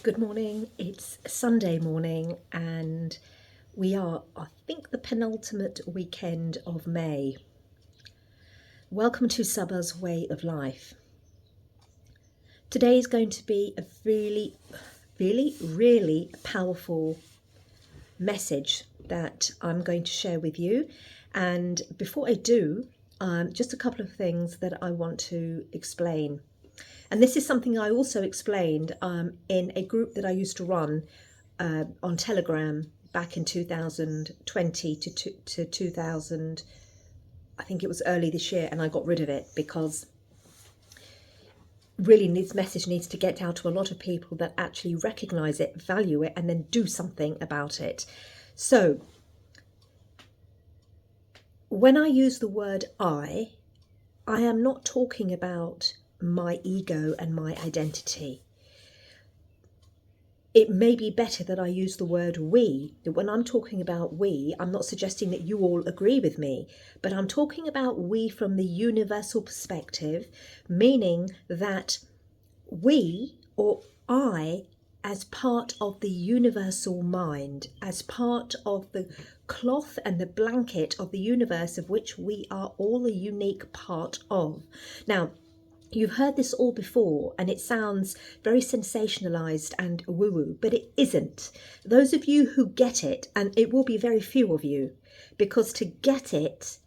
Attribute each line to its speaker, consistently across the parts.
Speaker 1: Good morning. It's Sunday morning and we are, I think, the penultimate weekend of May. Welcome to Saba's Way of Life. Today is going to be a really powerful message that I'm going to share with you. And before I do, just a couple of things that I want to explain. And this is something I also explained in a group that I used to run on Telegram back in 2020 to 2000. I think it was early this year, and I got rid of it because really this message needs to get out to a lot of people that actually recognize it, value it, and then do something about it. So when I use the word I am not talking about my ego and my identity. It may be better that I use the word we. When I'm talking about we, I'm not suggesting that you all agree with me, but I'm talking about we from the universal perspective, meaning that we, or I, as part of the universal mind, as part of the cloth and the blanket of the universe of which we are all a unique part of. Now, you've heard this all before and it sounds very sensationalized and woo-woo, but it isn't. Those of you who get it, and it will be very few of you, because to get it,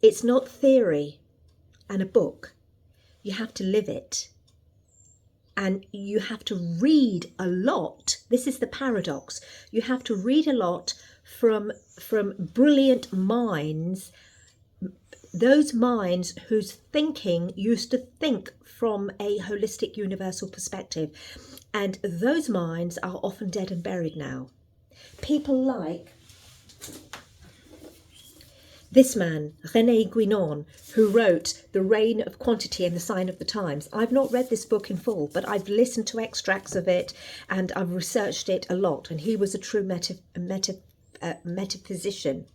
Speaker 1: it's not theory and a book. You have to live it. And you have to read a lot. This is the paradox. You have to read a lot from brilliant minds, those minds whose thinking used to think from a holistic universal perspective. And those minds are often dead and buried now. People like this man, René Guénon, who wrote The Reign of Quantity and the Sign of the Times. I've not read this book in full, but I've listened to extracts of it and I've researched it a lot. And he was a true metaphysician.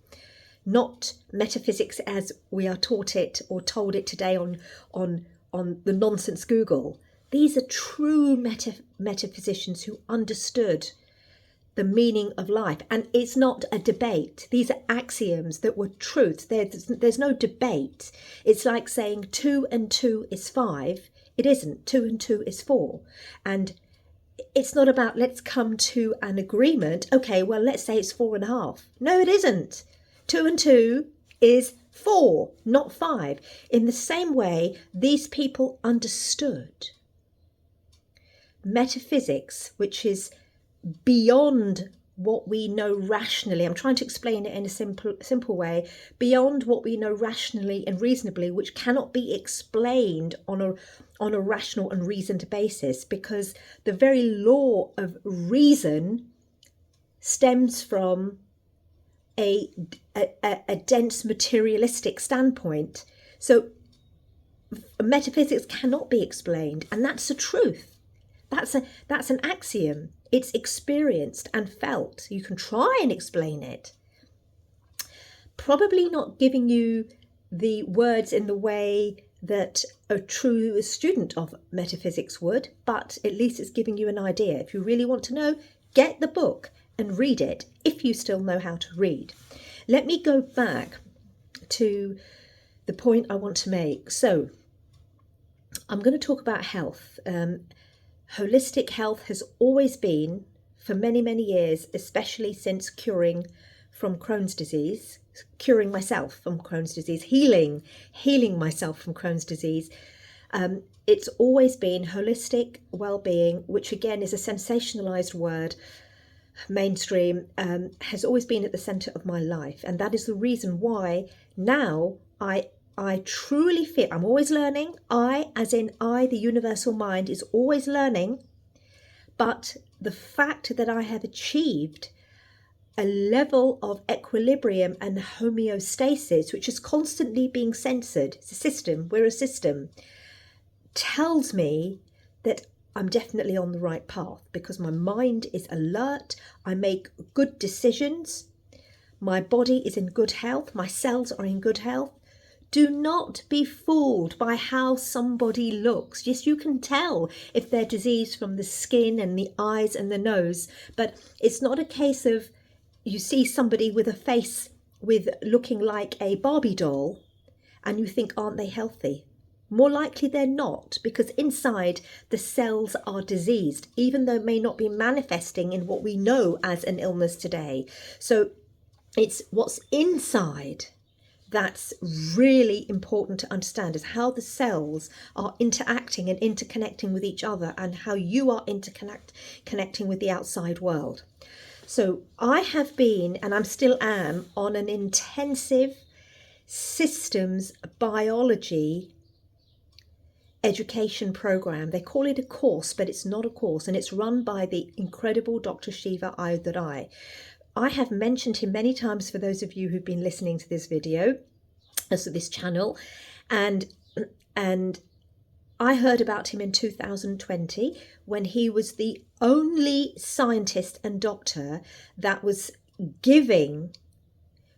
Speaker 1: Not metaphysics as we are taught it or told it today on the nonsense Google. These are true metaphysicians who understood the meaning of life. And it's not a debate. These are axioms that were truth. There's no debate. It's like saying 2 and 2 is 5. It isn't. 2 and 2 is 4. And it's not about let's come to an agreement. Okay, well, let's say it's 4.5. No, it isn't. 2 and 2 is 4, not 5. In the same way, these people understood metaphysics, which is beyond what we know rationally. I'm trying to explain it in a simple way. Beyond what we know rationally and reasonably, which cannot be explained on a rational and reasoned basis, because the very law of reason stems from a dense materialistic standpoint. So metaphysics cannot be explained, and that's the truth. That's an axiom. It's experienced and felt. You can try and explain it. Probably not giving you the words in the way that a true student of metaphysics would, but at least it's giving you an idea. If you really want to know, get the book and read it, if you still know how to read. Let me go back to the point I want to make. So I'm going to talk about health. Holistic health has always been, for many, many years, especially since curing from Crohn's disease, curing myself from Crohn's disease, healing myself from Crohn's disease. It's always been holistic well-being, which again is a sensationalized word, mainstream, has always been at the center of my life. And that is the reason why now I truly feel I'm always learning. The universal mind, is always learning. But the fact that I have achieved a level of equilibrium and homeostasis, which is constantly being censored, it's a system, we're a system, tells me that I'm definitely on the right path, because my mind is alert, I make good decisions, my body is in good health, my cells are in good health. Do not be fooled by how somebody looks. Yes, you can tell if they're diseased from the skin and the eyes and the nose, but it's not a case of you see somebody with a face with looking like a Barbie doll and you think, aren't they healthy? More likely they're not, because inside the cells are diseased, even though it may not be manifesting in what we know as an illness today. So it's what's inside that's really important to understand, is how the cells are interacting and interconnecting with each other, and how you are connecting with the outside world. So I have been, and I'm still am, on an intensive systems biology education program. They call it a course, but it's not a course, and it's run by the incredible Dr. Shiva Ayudurai. I have mentioned him many times for those of you who've been listening to this video, so this channel, and I heard about him in 2020 when he was the only scientist and doctor that was giving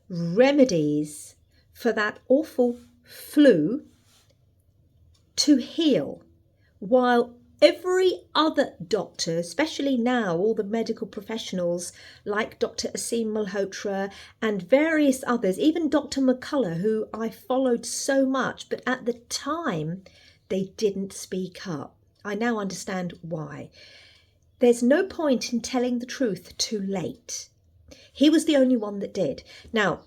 Speaker 1: remedies for that awful flu to heal, while every other doctor, especially now all the medical professionals like Dr. Aseem Malhotra and various others, even Dr. McCullough, who I followed so much, but at the time they didn't speak up. I now understand why. There's no point in telling the truth too late. He was the only one that did. Now,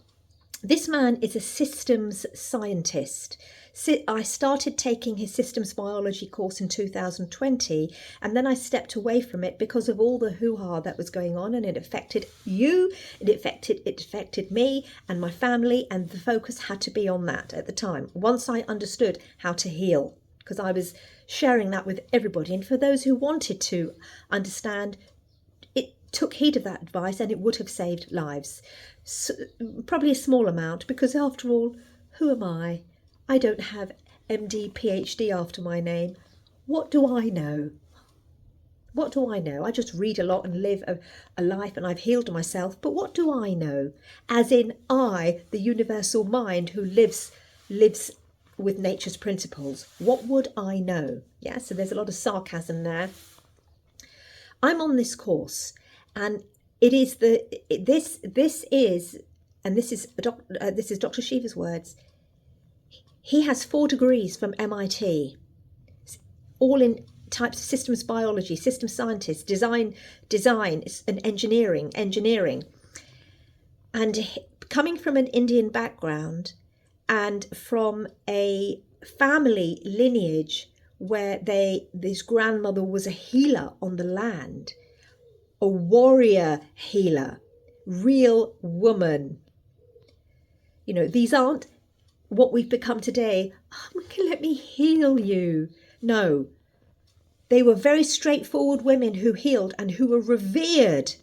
Speaker 1: this man is a systems scientist. I started taking his systems biology course in 2020, and then I stepped away from it because of all the hoo-ha that was going on, and it affected you, it affected me and my family, and the focus had to be on that at the time. Once I understood how to heal, because I was sharing that with everybody, and for those who wanted to understand, it took heed of that advice and it would have saved lives. So, probably a small amount, because after all, who am I? I don't have MD, PhD after my name. What do I know? What do I know? I just read a lot and live a life, and I've healed myself. But what do I know? As in I, the universal mind who lives with nature's principles. What would I know? Yeah, so there's a lot of sarcasm there. I'm on this course, and it is this is Dr. Shiva's words. He has 4 degrees from MIT, all in types of systems biology, system scientists, design and engineering. And coming from an Indian background and from a family lineage where this grandmother was a healer on the land, a warrior healer, real woman. You know, these aren't what we've become today. Oh, let me heal you. No, they were very straightforward women who healed and who were revered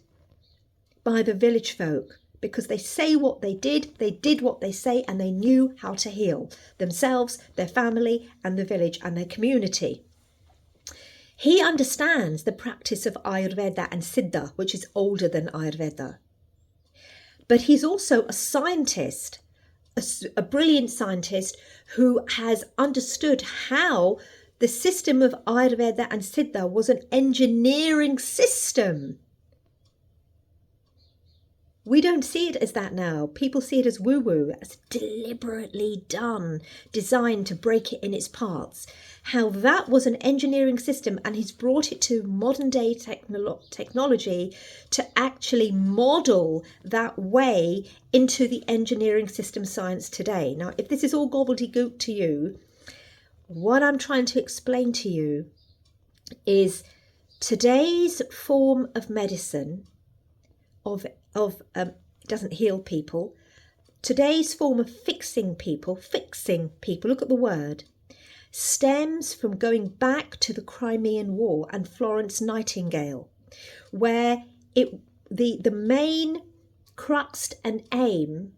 Speaker 1: by the village folk because they say what they did what they say, and they knew how to heal themselves, their family, and the village and their community. He understands the practice of Ayurveda and Siddha, which is older than Ayurveda. But he's also a scientist, a brilliant scientist who has understood how the system of Ayurveda and Siddha was an engineering system. We don't see it as that now. People see it as woo-woo. It's deliberately done, designed to break it in its parts. How that was an engineering system, and he's brought it to modern day technology to actually model that way into the engineering system science today. Now, if this is all gobbledygook to you, what I'm trying to explain to you is today's form of medicine doesn't heal people. Today's form of fixing people, look at the word, stems from going back to the Crimean War and Florence Nightingale, where the main crux and aim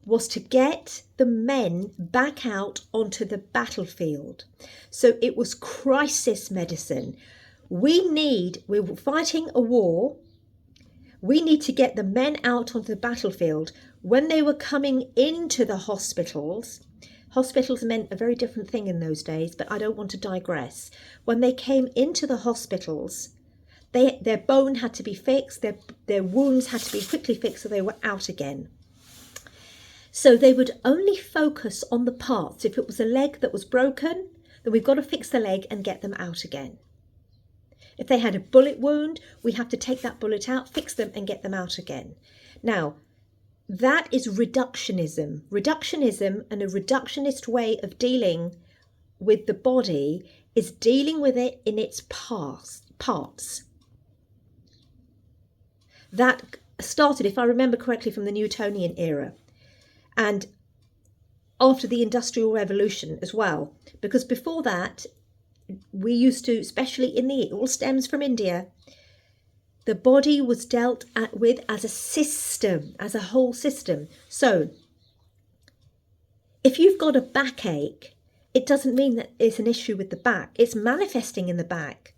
Speaker 1: was to get the men back out onto the battlefield. So it was crisis medicine. We're fighting a war. We need to get the men out onto the battlefield. When they were coming into the hospitals, hospitals meant a very different thing in those days, but I don't want to digress. When they came into the hospitals, their bone had to be fixed, their wounds had to be quickly fixed so they were out again. So they would only focus on the parts. If it was a leg that was broken, then we've got to fix the leg and get them out again. If they had a bullet wound, we have to take that bullet out, fix them and get them out again. Now, that is reductionism. Reductionism, and a reductionist way of dealing with the body is dealing with it in its parts. That started, if I remember correctly, from the Newtonian era and after the Industrial Revolution as well, because before that we used to, especially it all stems from India, the body was dealt with as a system, as a whole system. So if you've got a backache, it doesn't mean that it's an issue with the back. It's manifesting in the back,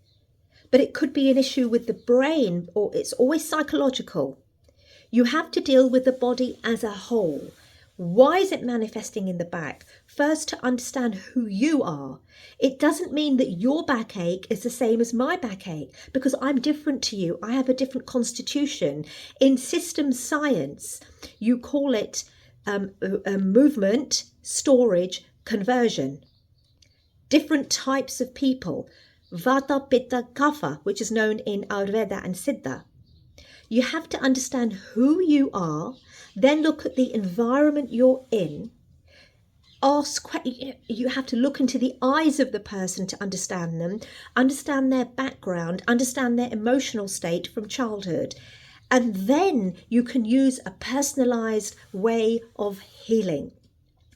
Speaker 1: but it could be an issue with the brain, or it's always psychological. You have to deal with the body as a whole. Why is it manifesting in the back? First, to understand who you are. It doesn't mean that your backache is the same as my backache, because I'm different to you. I have a different constitution. In systems science, you call it movement, storage, conversion. Different types of people. Vata, Pitta, Kapha, which is known in Ayurveda and Siddha. You have to understand who you are, then look at the environment you're in. You have to look into the eyes of the person to understand them, understand their background, understand their emotional state from childhood. And then you can use a personalized way of healing.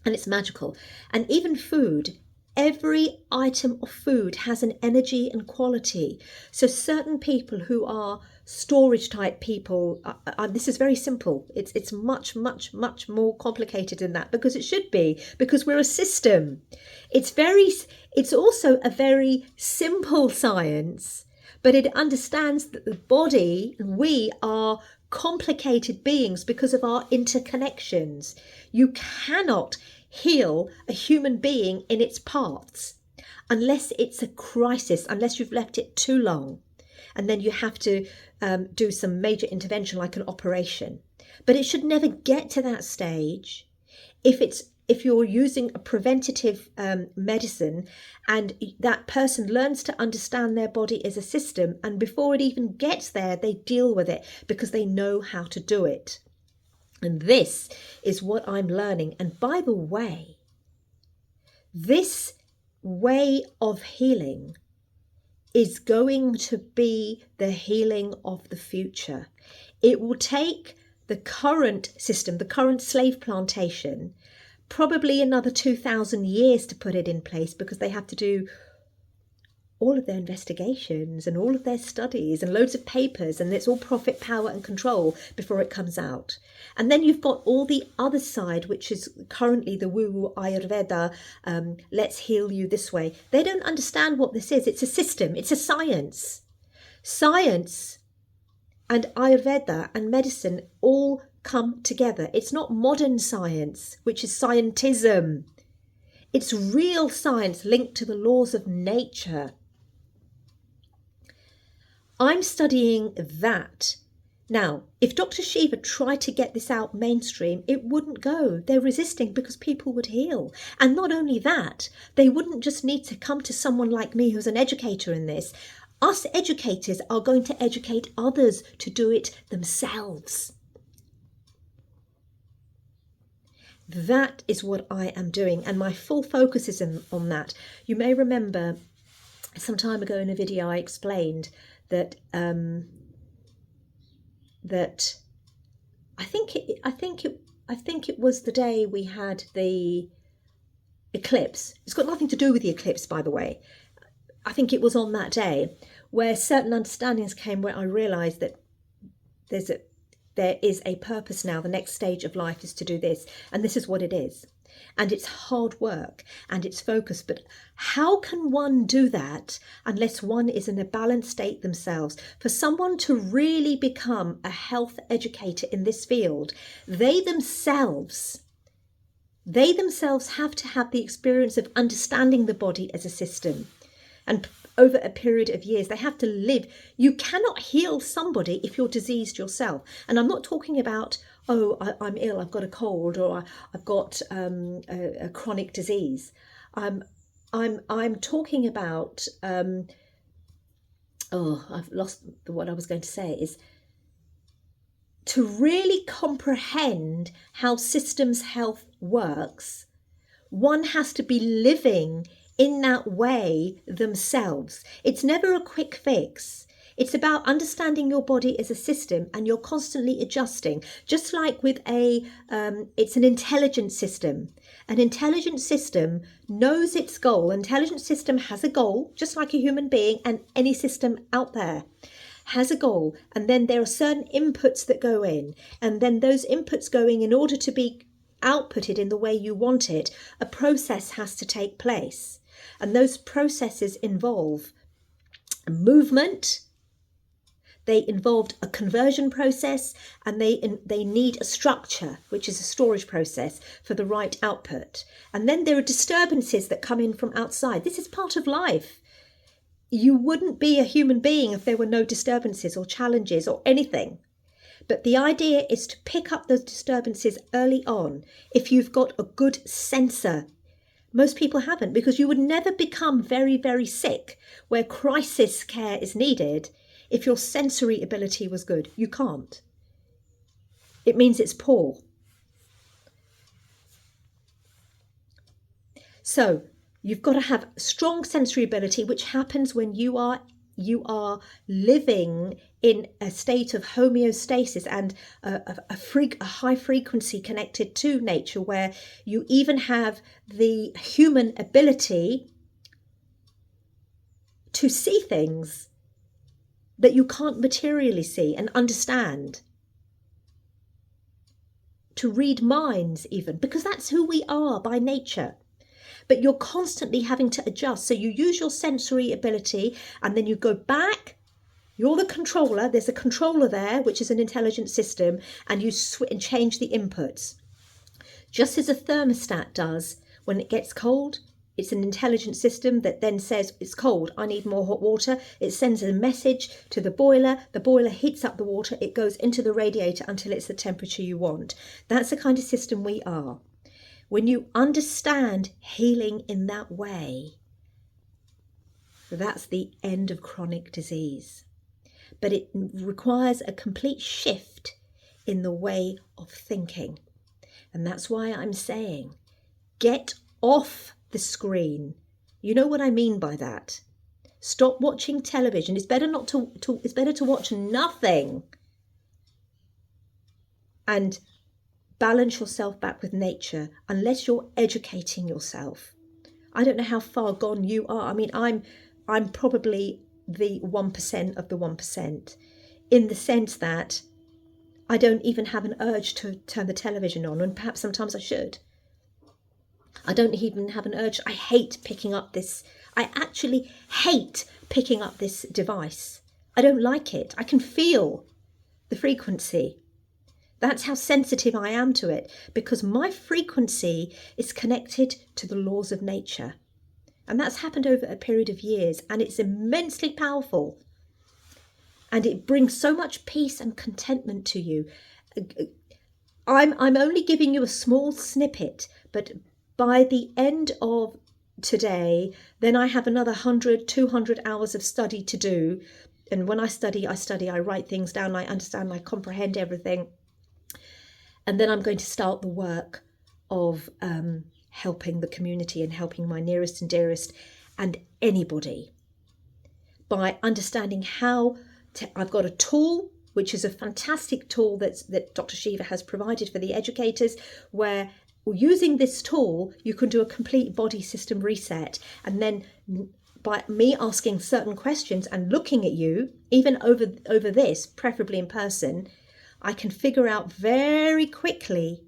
Speaker 1: And it's magical. And even food. Every item of food has an energy and quality. So certain people who are storage type people, this is very simple. It's much more complicated than that, because it should be, because we're a system. It's also a very simple science, but it understands that the body, we are complicated beings because of our interconnections. You cannot heal a human being in its parts unless it's a crisis, unless you've left it too long, and then you have to do some major intervention like an operation. But it should never get to that stage if you're using a preventative medicine and that person learns to understand their body as a system, and before it even gets there they deal with it because they know how to do it. And this is what I'm learning. And by the way, this way of healing is going to be the healing of the future. It will take the current system, the current slave plantation, probably another 2,000 years to put it in place, because they have to do all of their investigations and all of their studies and loads of papers, and it's all profit, power and control before it comes out. And then you've got all the other side, which is currently the woo-woo Ayurveda, let's heal you this way. They don't understand what this is. It's a system, it's a science. Science and Ayurveda and medicine all come together. It's not modern science, which is scientism. It's real science linked to the laws of nature. I'm studying that. Now, if Dr. Shiva tried to get this out mainstream, it wouldn't go. They're resisting because people would heal. And not only that, they wouldn't just need to come to someone like me who's an educator in this. Us educators are going to educate others to do it themselves. That is what I am doing, and my full focus is on that. You may remember some time ago in a video I explained that I think it was the day we had the eclipse. It's got nothing to do with the eclipse, by the way. I think it was on that day where certain understandings came, where I realised that there is a purpose now. The next stage of life is to do this, and this is what it is. and it's hard work and it's focus. But how can one do that unless one is in a balanced state themselves? For someone to really become a health educator in this field, they themselves have to have the experience of understanding the body as a system. And over a period of years, they have to live. You cannot heal somebody if you're diseased yourself. And I'm not talking about, I'm ill, I've got a cold, or I've got a chronic disease. I'm talking about, I've lost what I was going to say, is to really comprehend how systems health works. One has to be living in that way themselves. It's never a quick fix. It's about understanding your body as a system, and you're constantly adjusting. Just like with it's an intelligent system. An intelligent system knows its goal. An intelligent system has a goal, just like a human being, and any system out there has a goal. And then there are certain inputs that go in, and then those inputs going, in order to be outputted in the way you want it, a process has to take place. And those processes involve movement, they involved a conversion process, and they need a structure, which is a storage process for the right output. And then there are disturbances that come in from outside. This is part of life. You wouldn't be a human being if there were no disturbances or challenges or anything. But the idea is to pick up those disturbances early on if you've got a good sensor. Most people haven't, because you would never become very, very sick where crisis care is needed if your sensory ability was good. You can't. It means it's poor. So you've got to have strong sensory ability, which happens when you are living in a state of homeostasis and a high frequency connected to nature, where you even have the human ability to see things that you can't materially see and understand, to read minds even, because that's who we are by nature. But you're constantly having to adjust. So you use your sensory ability, and then you go back. You're the controller. There's a controller there, which is an intelligent system, and you change the inputs. Just as a thermostat does when it gets cold. It's an intelligent system that then says, it's cold, I need more hot water. It sends a message to the boiler heats up the water, it goes into the radiator until it's the temperature you want. That's the kind of system we are. When you understand healing in that way, that's the end of chronic disease. But it requires a complete shift in the way of thinking. And that's why I'm saying, get off the screen. You know what I mean by that. Stop watching television. It's better it's better to watch nothing, and balance yourself back with nature, unless you're educating yourself. I don't know how far gone you are. I mean, I'm probably the 1% of the 1%, in the sense that I don't even have an urge to turn the television on, and perhaps sometimes I should. I don't even have an urge. I actually hate picking up this device. I don't like it. I can feel the frequency. That's how sensitive I am to it, because my frequency is connected to the laws of nature. And that's happened over a period of years, and it's immensely powerful. And it brings so much peace and contentment to you. I'm only giving you a small snippet, but by the end of today, then I have another 100, 200 hours of study to do. And when I study, I write things down, I understand, I comprehend everything. And then I'm going to start the work of helping the community and helping my nearest and dearest and anybody by understanding how I've got a tool, which is a fantastic tool that Dr. Shiva has provided for the educators, where using this tool, you can do a complete body system reset. And then by me asking certain questions and looking at you, even over this, preferably in person, I can figure out very quickly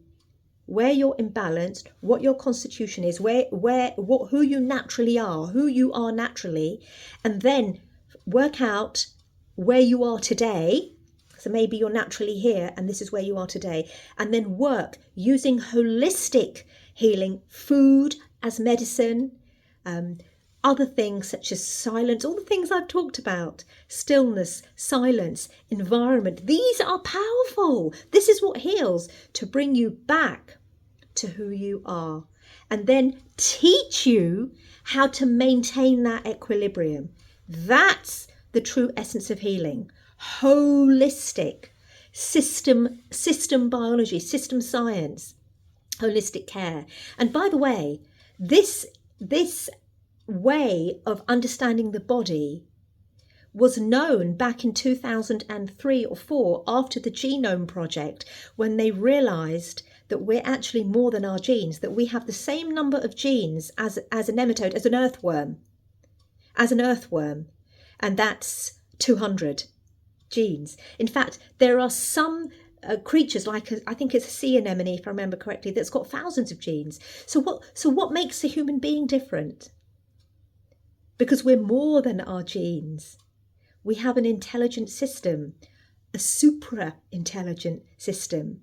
Speaker 1: where you're imbalanced, what your constitution is, who you naturally are, who you are naturally, and then work out where you are today. So maybe you're naturally here and this is where you are today, and then work using holistic healing, food as medicine, other things such as silence, all the things I've talked about, stillness, silence, environment. These are powerful. This is what heals, to bring you back to who you are, and then teach you how to maintain that equilibrium. That's the true essence of healing. Holistic system biology, system science, holistic care. And by the way, this way of understanding the body was known back in 2003 or 4 after the Genome Project, when they realized that we're actually more than our genes, that we have the same number of genes as a nematode, as an earthworm, and that's 200 genes. In fact, there are some creatures, like I think it's a sea anemone, if I remember correctly, that's got thousands of genes. So what makes a human being different? Because we're more than our genes. We have an intelligent system, a supra-intelligent system.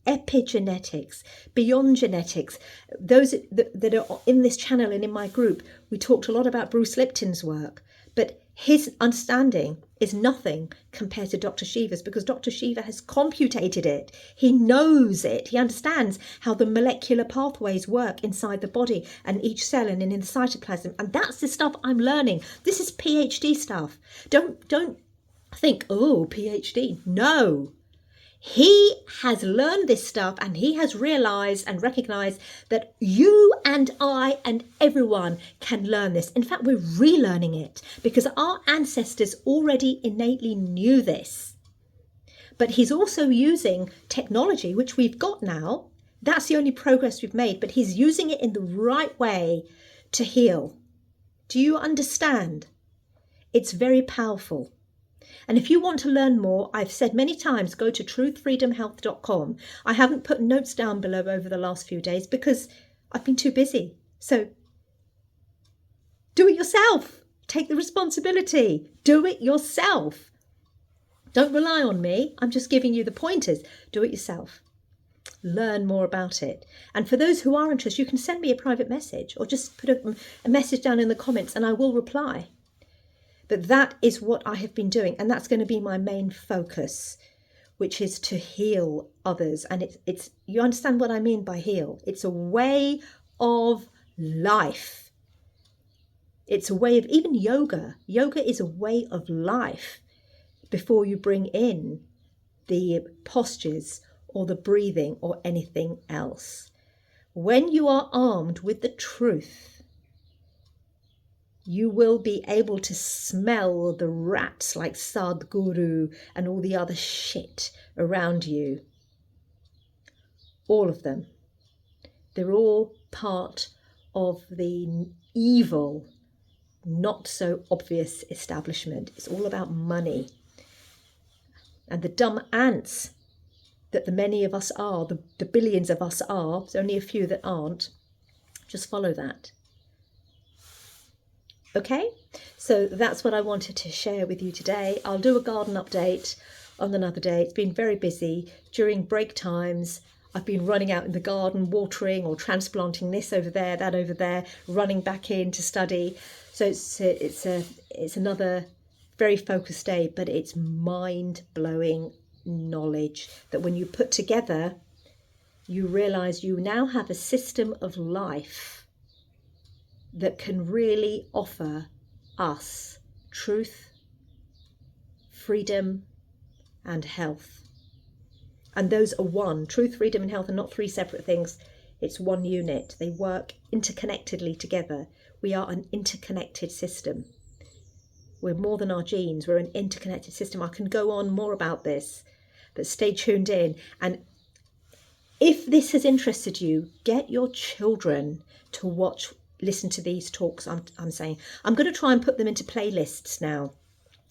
Speaker 1: Epigenetics, beyond genetics. Those that are in this channel and in my group, we talked a lot about Bruce Lipton's work, but his understanding is nothing compared to Dr. Shiva's, because Dr. Shiva has computated it. He knows it. He understands how the molecular pathways work inside the body and each cell and in the cytoplasm. And that's the stuff I'm learning. This is PhD stuff. Don't think, oh, PhD. No. He has learned this stuff, and he has realized and recognized that you and I and everyone can learn this. In fact, we're relearning it because our ancestors already innately knew this. But he's also using technology, which we've got now. That's the only progress we've made, but he's using it in the right way to heal. Do you understand? It's very powerful. And if you want to learn more, I've said many times, go to truthfreedomhealth.com. I haven't put notes down below over the last few days because I've been too busy. So do it yourself. Take the responsibility. Do it yourself. Don't rely on me. I'm just giving you the pointers. Do it yourself. Learn more about it. And for those who are interested, you can send me a private message or just put a message down in the comments and I will reply. But that is what I have been doing, and that's going to be my main focus, which is to heal others. And it's you understand what I mean by heal? It's a way of life. It's a way of, even yoga. Yoga is a way of life before you bring in the postures or the breathing or anything else. When you are armed with the truth, you will be able to smell the rats like Sadhguru and all the other shit around you. All of them. They're all part of the evil, not so obvious establishment. It's all about money. And the dumb ants that the many of us are, the billions of us are, there's only a few that aren't, just follow that. Okay, so that's what I wanted to share with you today. I'll do a garden update on another day. It's been very busy. During break times, I've been running out in the garden, watering or transplanting this over there, that over there, running back in to study. So it's another very focused day, but it's mind-blowing knowledge that when you put together, you realise you now have a system of life that can really offer us truth, freedom, and health. And those are one. Truth, freedom, and health are not three separate things. It's one unit. They work interconnectedly together. We are an interconnected system. We're more than our genes. We're an interconnected system. I can go on more about this, but stay tuned in. And if this has interested you, get your children to listen to these talks I'm saying. I'm going to try and put them into playlists now,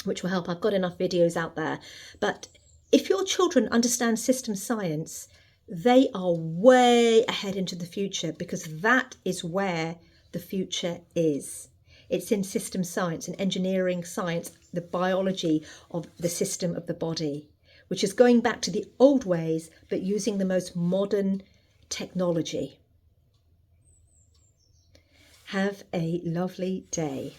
Speaker 1: which will help. I've got enough videos out there. But if your children understand system science, They are way ahead into the future because that is where the future is. It's in system science and engineering science, the biology of the system of the body, which is going back to the old ways but using the most modern technology. Have a lovely day.